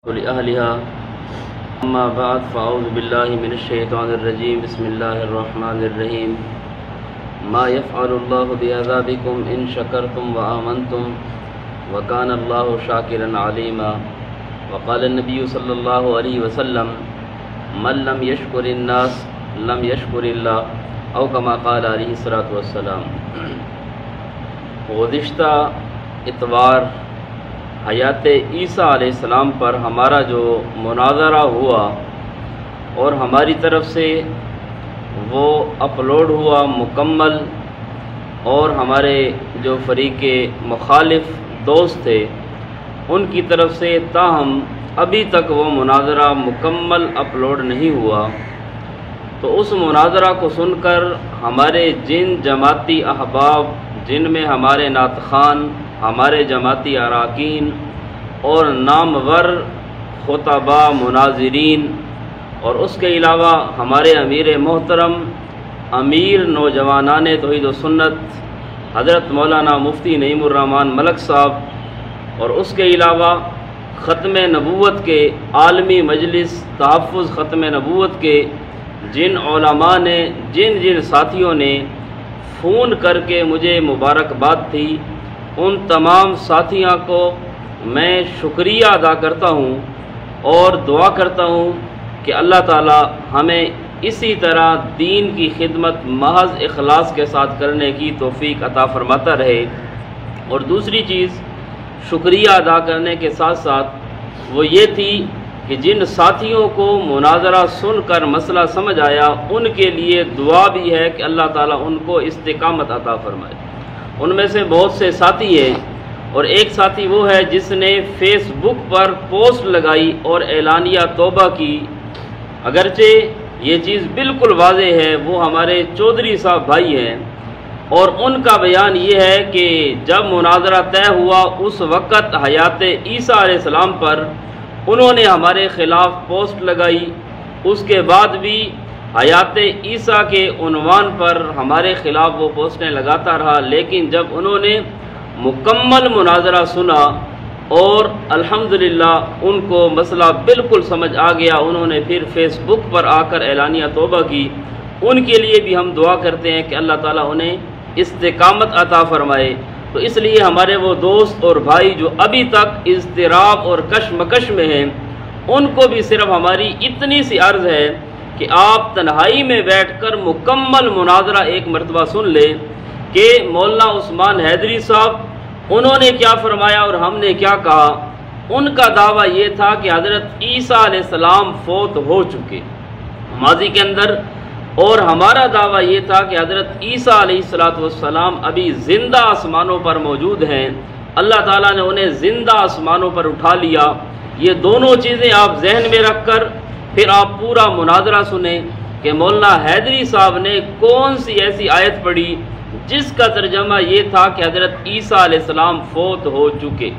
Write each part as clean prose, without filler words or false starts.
لأهلها أما بعد فأعوذ بالله من الشيطان الرجيم بسم الله الرحمن الرحيم ما يفعل الله بعذابكم إن شكرتم وآمنتم وكان الله شاكرا عليما وقال النبي صلى الله عليه وسلم من لم يشكر الناس لم يشكر الله أو كما قال عليه الصلاة والسلام۔ گزشتہ اتوار حیات عیسیٰ علیہ السلام پر ہمارا جو مناظرہ ہوا اور ہماری طرف سے وہ اپلوڈ ہوا مکمل، اور ہمارے جو فریق مخالف دوست تھے ان کی طرف سے تاہم ابھی تک وہ مناظرہ مکمل اپلوڈ نہیں ہوا، تو اس مناظرہ کو سن کر ہمارے جن جماعتی احباب جن میں ہمارے نعت خوان، ہمارے جماعتی اراکین اور نامور خطباء مناظرین، اور اس کے علاوہ ہمارے امیر محترم امیر نوجوانان توحید و سنت حضرت مولانا مفتی نعیم الرحمن ملک صاحب، اور اس کے علاوہ ختم نبوت کے عالمی مجلس تحفظ ختم نبوت کے جن علماء نے جن ساتھیوں نے فون کر کے مجھے مبارکباد تھی، ان تمام ساتھیوں کو میں شکریہ ادا کرتا ہوں اور دعا کرتا ہوں کہ اللہ تعالی ہمیں اسی طرح دین کی خدمت محض اخلاص کے ساتھ کرنے کی توفیق عطا فرماتا رہے۔ اور دوسری چیز شکریہ ادا کرنے کے ساتھ ساتھ وہ یہ تھی کہ جن ساتھیوں کو مناظرہ سن کر مسئلہ سمجھ آیا ان کے لیے دعا بھی ہے کہ اللہ تعالی ان کو استقامت عطا فرمائے۔ ان میں سے بہت سے ساتھی ہیں، اور ایک ساتھی وہ ہے جس نے فیس بک پر پوسٹ لگائی اور اعلانیہ توبہ کی، اگرچہ یہ چیز بالکل واضح ہے، وہ ہمارے چودھری صاحب بھائی ہیں، اور ان کا بیان یہ ہے کہ جب مناظرہ طے ہوا اس وقت حیات عیسیٰ علیہ السلام پر انہوں نے ہمارے خلاف پوسٹ لگائی، اس کے بعد بھی حیات عیسیٰ کے عنوان پر ہمارے خلاف وہ پوسٹیں لگاتا رہا، لیکن جب انہوں نے مکمل مناظرہ سنا اور الحمدللہ ان کو مسئلہ بالکل سمجھ آ گیا، انہوں نے پھر فیس بک پر آ کر اعلانیہ توبہ کی۔ ان کے لیے بھی ہم دعا کرتے ہیں کہ اللہ تعالیٰ انہیں استقامت عطا فرمائے۔ تو اس لیے ہمارے وہ دوست اور بھائی جو ابھی تک اضطراب اور کشمکش میں ہیں، ان کو بھی صرف ہماری اتنی سی عرض ہے کہ آپ تنہائی میں بیٹھ کر مکمل مناظرہ ایک مرتبہ سن لیں کہ مولانا عثمان حیدری صاحب انہوں نے کیا فرمایا اور ہم نے کیا کہا۔ ان کا دعویٰ یہ تھا کہ حضرت عیسیٰ علیہ السلام فوت ہو چکے ماضی کے اندر، اور ہمارا دعویٰ یہ تھا کہ حضرت عیسیٰ علیہ السلام ابھی زندہ آسمانوں پر موجود ہیں، اللہ تعالیٰ نے انہیں زندہ آسمانوں پر اٹھا لیا۔ یہ دونوں چیزیں آپ ذہن میں رکھ کر پھر آپ پورا مناظرہ سنیں کہ مولانا حیدری صاحب نے کون سی ایسی آیت پڑھی جس کا ترجمہ یہ تھا کہ حضرت عیسیٰ علیہ السلام فوت ہو چکے۔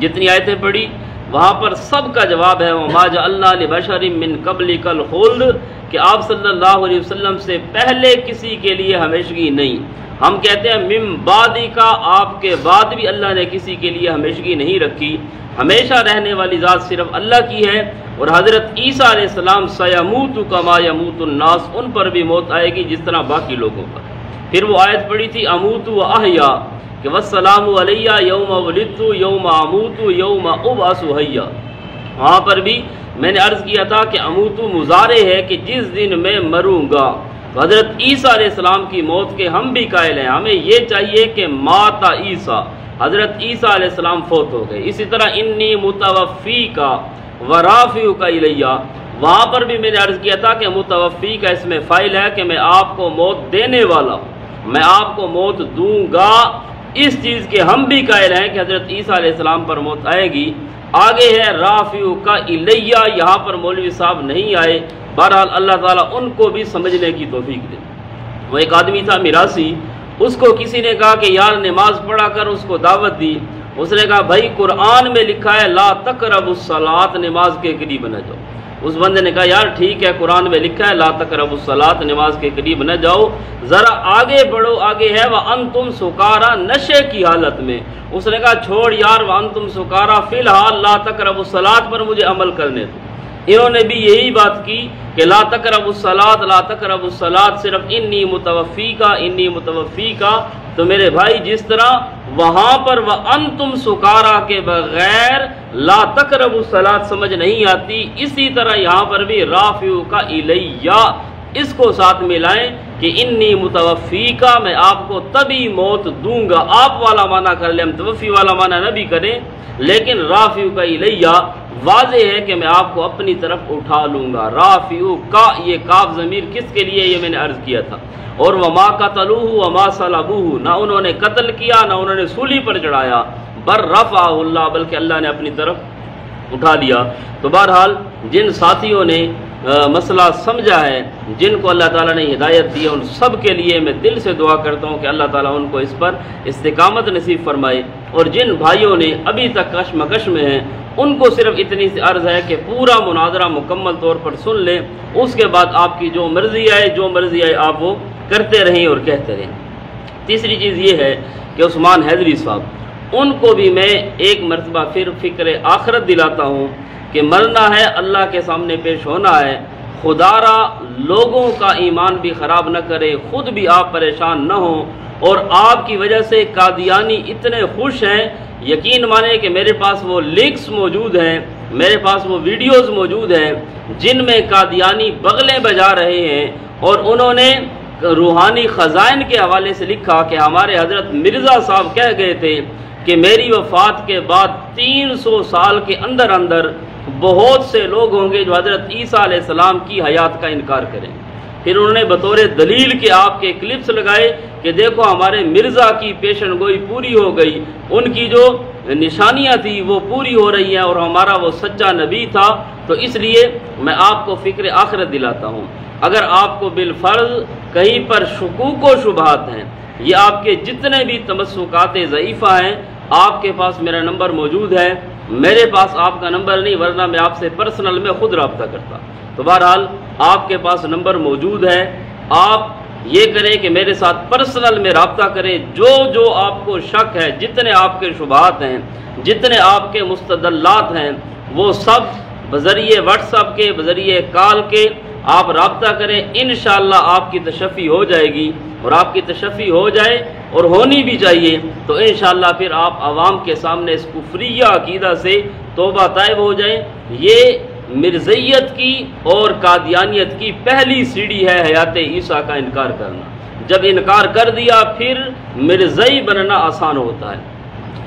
جتنی آیتیں پڑھی وہاں پر سب کا جواب ہے وَمَا جَعَلْنَا لِبَشَرٍ مِّن قَبْلِكَ الْخُلْدَ، کہ آپ صلی اللہ علیہ وسلم سے پہلے کسی کے لیے ہمیشگی نہیں۔ ہم کہتے ہیں مِن بعدی کا، آپ کے بعد بھی اللہ نے کسی کے لیے ہمیشگی نہیں رکھی، ہمیشہ رہنے والی ذات صرف اللہ کی ہے۔ اور حضرت عیسیٰ علیہ السلام سَيَمُوتُ كَمَا يَمُوتُ النَّاسُ، ان پر بھی موت آئے گی جس طرح باقی لوگوں پر۔ پھر وہ آیت پڑھی تھی اموت و احیا کہ والسلام علیہ یوم ولدت یوم اموت یوم ابعث حیا، وہاں پر بھی میں نے عرض کیا تھا کہ اموت مضارع ہے کہ جس دن میں مروں گا۔ حضرت عیسیٰ علیہ السلام کی موت کے ہم بھی قائل ہیں، ہمیں یہ چاہیے کہ مات عیسیٰ، حضرت عیسیٰ علیہ السلام فوت ہو گئے۔ اسی طرح انی متوفی کا ورافع کا الیہ، وہاں پر بھی میں نے عرض کیا تھا کہ متوفی کا اس میں فاعل ہے کہ میں آپ کو موت دینے والا ہوں، میں آپ کو موت دوں گا۔ اس چیز کے ہم بھی قائل ہیں کہ حضرت عیسیٰ علیہ السلام پر موت آئے گی۔ آگے ہے رافع کا الیہ، یہاں پر مولوی صاحب نہیں آئے، بہرحال اللہ تعالیٰ ان کو بھی سمجھنے کی توفیق دے۔ وہ ایک آدمی تھا میراثی، اس کو کسی نے کہا کہ یار نماز پڑھا کر، اس کو دعوت دی، اس نے کہا بھائی قرآن میں لکھا ہے لا تقربوا الصلاۃ، نماز کے قریب نہ جاؤ۔ اس بندے نے کہا یار ٹھیک ہے، قرآن میں لکھا ہے لا تقربوا الصلاۃ، نماز کے قریب نہ جاؤ، ذرا آگے بڑھو، آگے ہے وانتم سکارا، نشے کی حالت میں۔ اس نے کہا چھوڑ یار وانتم سکارا، فی الحال لا تقربوا الصلاۃ پر مجھے عمل کرنے دو۔ انہوں نے بھی یہی بات کی کہ لا تقربوا الصلاۃ، لا تقربوا الصلاۃ، صرف انی متوفیکا، انی متوفیکا۔ تو میرے بھائی جس طرح وہاں پر وانتم سکارا کے بغیر لا تقربوا الصلاۃ سمجھ نہیں آتی، اسی طرح یہاں پر بھی رافعوک الیہ اس کو ساتھ ملائیں کہ انی متوفیکا، میں آپ کو تبھی موت دوں گا۔ آپ والا معنی کر لیں، متوفی والا معنی نہ بھی کریں، لیکن رافعوک الیہ واضح ہے کہ میں آپ کو اپنی طرف اٹھا لوں گا۔ رافعوک کا یہ کاف ضمیر کس کے لیے، یہ میں نے عرض کیا تھا۔ اور وما قتلوہ وما صلبوہ، نہ انہوں نے قتل کیا نہ انہوں نے سولی پر چڑھایا، بر رفعہ اللہ، بلکہ اللہ نے اپنی طرف اٹھا لیا۔ تو بہرحال جن ساتھیوں نے مسئلہ سمجھا ہے، جن کو اللہ تعالیٰ نے ہدایت دی ہے، ان سب کے لیے میں دل سے دعا کرتا ہوں کہ اللہ تعالیٰ ان کو اس پر استقامت نصیب فرمائے، اور جن بھائیوں نے ابھی تک کشمکش میں ہیں ان کو صرف اتنی سی عرض ہے کہ پورا مناظرہ مکمل طور پر سن لیں، اس کے بعد آپ کی جو مرضی آئے آپ وہ کرتے رہیں اور کہتے رہیں۔ تیسری چیز یہ ہے کہ عثمان حیدری صاحب، ان کو بھی میں ایک مرتبہ پھر فکر آخرت دلاتا ہوں کہ مرنا ہے، اللہ کے سامنے پیش ہونا ہے، خدا را لوگوں کا ایمان بھی خراب نہ کرے، خود بھی آپ پریشان نہ ہوں، اور آپ کی وجہ سے قادیانی اتنے خوش ہیں، یقین مانیں کہ میرے پاس وہ لنکس موجود ہیں، میرے پاس وہ ویڈیوز موجود ہیں جن میں قادیانی بغلیں بجا رہے ہیں، اور انہوں نے روحانی خزائن کے حوالے سے لکھا کہ ہمارے حضرت مرزا صاحب کہہ گئے تھے کہ میری وفات کے بعد 300 سال کے اندر بہت سے لوگ ہوں گے جو حضرت عیسیٰ علیہ السلام کی حیات کا انکار کریں۔ پھر انہوں نے بطور دلیل کے آپ کے کلپس لگائے کہ دیکھو ہمارے مرزا کی پیشن گوئی پوری ہو گئی، ان کی جو نشانیاں تھی وہ پوری ہو رہی ہیں، اور ہمارا وہ سچا نبی تھا۔ تو اس لیے میں آپ کو فکر آخرت دلاتا ہوں، اگر آپ کو بالفرض کہیں پر شکوک و شبہات ہیں، یہ آپ کے جتنے بھی تمسکات ضعیفہ ہیں، آپ کے پاس میرا نمبر موجود ہے، میرے پاس آپ کا نمبر نہیں، ورنہ میں آپ سے پرسنل میں خود رابطہ کرتا۔ تو بہرحال آپ کے پاس نمبر موجود ہے، آپ یہ کریں کہ میرے ساتھ پرسنل میں رابطہ کریں، جو آپ کو شک ہے، جتنے آپ کے شبہات ہیں، جتنے آپ کے مستدلات ہیں، وہ سب بذریعے واٹس ایپ کے، بذریعے کال کے آپ رابطہ کریں، انشاءاللہ آپ کی تشفی ہو جائے گی، اور آپ کی تشفی ہو جائے اور ہونی بھی چاہیے تو انشاءاللہ پھر آپ عوام کے سامنے اس کفریہ عقیدہ سے توبہ طائب ہو جائیں۔ یہ مرزیت کی اور قادیانیت کی پہلی سیڑھی ہے حیات عیسیٰ کا انکار کرنا۔ جب انکار کر دیا پھر مرزئی بننا آسان ہوتا ہے۔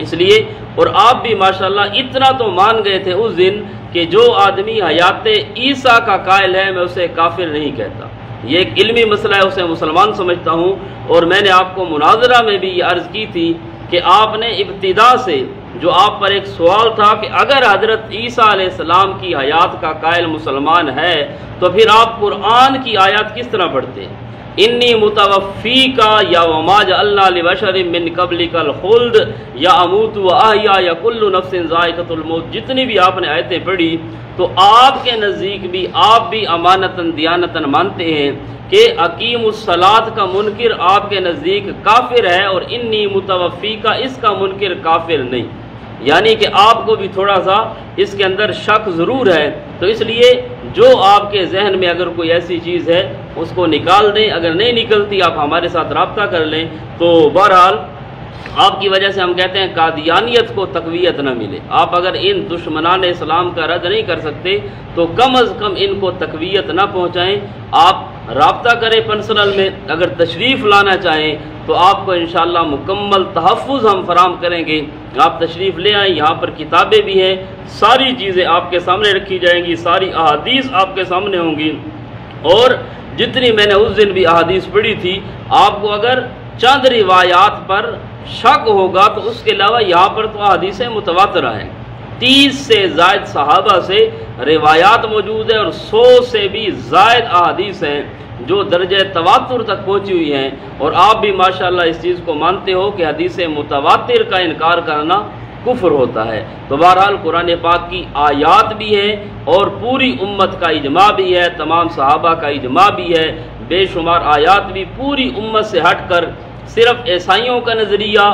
اس لیے اور آپ بھی ماشاءاللہ اتنا تو مان گئے تھے اس دن کہ جو آدمی حیات عیسیٰ کا قائل ہے میں اسے کافر نہیں کہتا، یہ ایک علمی مسئلہ ہے، اسے مسلمان سمجھتا ہوں۔ اور میں نے آپ کو مناظرہ میں بھی یہ عرض کی تھی کہ آپ نے ابتدا سے جو آپ پر ایک سوال تھا کہ اگر حضرت عیسیٰ علیہ السلام کی حیات کا قائل مسلمان ہے تو پھر آپ قرآن کی آیات کس طرح پڑھتے ہیں؟ انی متوفیکا یا وما جعلنا لبشر من قبلک الخلد یا اموت و احیا یا کل نفس ذائقۃ الموت، جتنی بھی آپ نے آیتیں پڑھی تو آپ کے نزدیک بھی آپ بھی امانتاً دیانتاً مانتے ہیں کہ اقیم الصلاۃ کا منکر آپ کے نزدیک کافر ہے اور انی متوفیکا اس کا منکر کافر نہیں، یعنی کہ آپ کو بھی تھوڑا سا اس کے اندر شک ضرور ہے۔ تو اس لیے جو آپ کے ذہن میں اگر کوئی ایسی چیز ہے اس کو نکال دیں، اگر نہیں نکلتی آپ ہمارے ساتھ رابطہ کر لیں۔ تو بہرحال آپ کی وجہ سے ہم کہتے ہیں قادیانیت کو تقویت نہ ملے، آپ اگر ان دشمنان اسلام کا رد نہیں کر سکتے تو کم از کم ان کو تقویت نہ پہنچائیں، آپ رابطہ کریں پرسنل میں، اگر تشریف لانا چاہیں تو آپ کو انشاءاللہ مکمل تحفظ ہم فراہم کریں گے، آپ تشریف لے آئیں، یہاں پر کتابیں بھی ہیں، ساری چیزیں آپ کے سامنے رکھی جائیں گی، ساری احادیث آپ کے سامنے ہوں گی، اور جتنی میں نے اس دن بھی احادیث پڑھی تھی آپ کو اگر چند روایات پر شک ہوگا تو اس کے علاوہ یہاں پر تو احادیث متواترہ ہیں، 30 سے زائد صحابہ سے روایات موجود ہیں اور 100 سے بھی زائد احادیث ہیں جو درجہ تواتر تک پہنچی ہوئی ہیں، اور آپ بھی ماشاءاللہ اس چیز کو مانتے ہو کہ حدیث متواتر کا انکار کرنا کفر ہوتا ہے۔ تو بہرحال قرآن پاک کی آیات بھی ہیں اور پوری امت کا اجماع بھی ہے، تمام صحابہ کا اجماع بھی ہے، بے شمار آیات بھی پوری امت سے ہٹ کر صرف عیسائیوں کا نظریہ،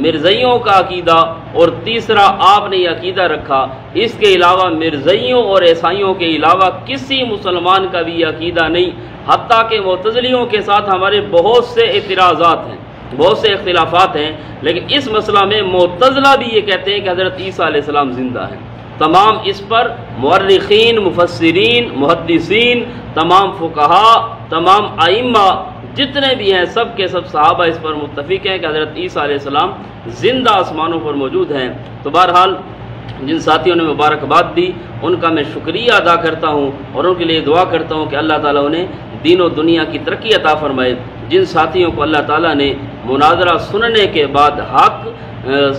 مرزائیوں کا عقیدہ، اور تیسرا آپ نے یہ عقیدہ رکھا اس کے علاوہ مرزائیوں اور عیسائیوں کے علاوہ کسی مسلمان کا بھی یہ عقیدہ نہیں، حتیٰ کہ معتزلیوں کے ساتھ ہمارے بہت سے اعتراضات ہیں، بہت سے اختلافات ہیں، لیکن اس مسئلہ میں معتزلہ بھی یہ کہتے ہیں کہ حضرت عیسیٰ علیہ السلام زندہ ہیں۔ تمام اس پر مورخین، مفسرین، محدثین، تمام فقہاء، تمام ائمہ جتنے بھی ہیں، سب کے سب صحابہ اس پر متفق ہیں کہ حضرت عیسیٰ علیہ السلام زندہ آسمانوں پر موجود ہیں۔ تو بہرحال جن ساتھیوں نے مبارکباد دی ان کا میں شکریہ ادا کرتا ہوں اور ان کے لیے دعا کرتا ہوں کہ اللہ تعالیٰ انہیں دین و دنیا کی ترقی عطا فرمائے۔ جن ساتھیوں کو اللہ تعالیٰ نے مناظرہ سننے کے بعد حق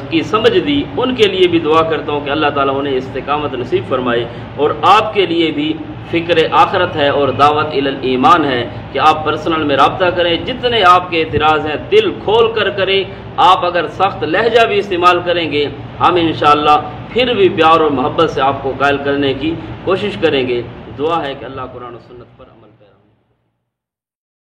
کی سمجھ دی ان کے لیے بھی دعا کرتا ہوں کہ اللہ تعالیٰ انہیں استقامت نصیب فرمائے، اور آپ کے لیے بھی فکر آخرت ہے اور دعوت الی ایمان ہے کہ آپ پرسنل میں رابطہ کریں، جتنے آپ کے اعتراض ہیں دل کھول کر کریں۔ آپ اگر سخت لہجہ بھی استعمال کریں گے ہم انشاءاللہ پھر بھی پیار اور محبت سے آپ کو قائل کرنے کی کوشش کریں گے۔ دعا ہے کہ اللہ قرآن و سنت پر عمل کرے۔